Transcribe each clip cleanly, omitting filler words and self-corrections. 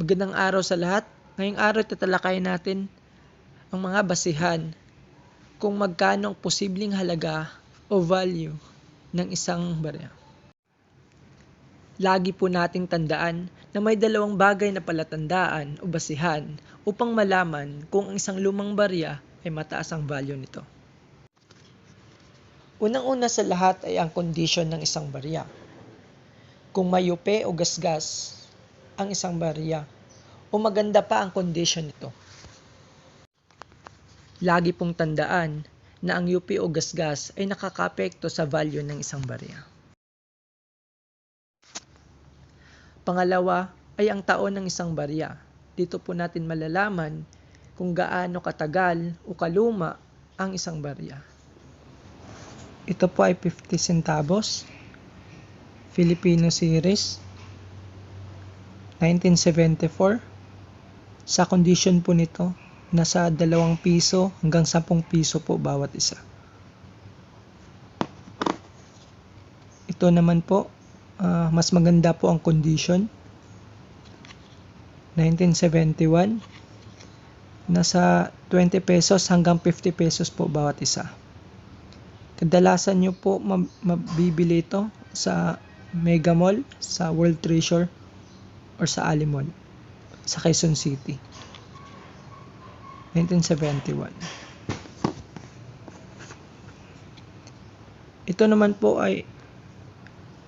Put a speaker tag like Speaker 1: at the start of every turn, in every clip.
Speaker 1: Magandang araw sa lahat. Ngayong araw tatalakayin natin ang mga basihan kung magkano ang posibleng halaga o value ng isang barya. Lagi po nating tandaan na may dalawang bagay na palatandaan o basihan upang malaman kung ang isang lumang barya ay mataas ang value nito. Unang-una sa lahat ay ang kondisyon ng isang barya. Kung mayupe o gasgas ang isang barya, o maganda pa ang kondisyon nito. Lagi pong tandaan na ang UP o gasgas ay nakakaapekto sa value ng isang barya. Pangalawa ay ang taon ng isang barya. Dito po natin malalaman kung gaano katagal o kaluma ang isang barya. Ito po ay 50 centavos, Filipino series, 1974. Sa condition po nito, nasa 2 piso hanggang 10 piso po bawat isa. Ito naman po, mas maganda po ang condition. 1971, nasa 20 pesos hanggang 50 pesos po bawat isa. Kadalasan nyo po mabibili ito sa Mega Mall, sa World Treasure, or sa Ali Mall sa Quezon City. 1971. Ito naman po ay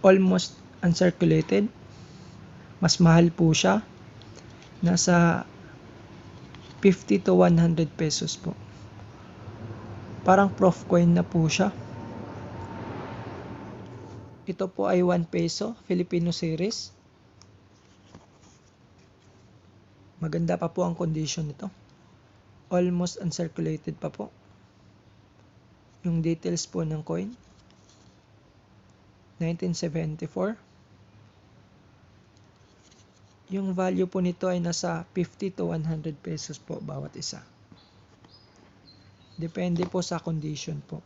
Speaker 1: almost uncirculated. Mas mahal po siya. Nasa 50 to 100 pesos po. Parang prof coin na po siya. Ito po ay 1 peso, Filipino series. Maganda pa po ang condition nito. Almost uncirculated pa po. Yung details po ng coin. 1974. Yung value po nito ay nasa 50 to 100 pesos po bawat isa. Depende po sa condition po.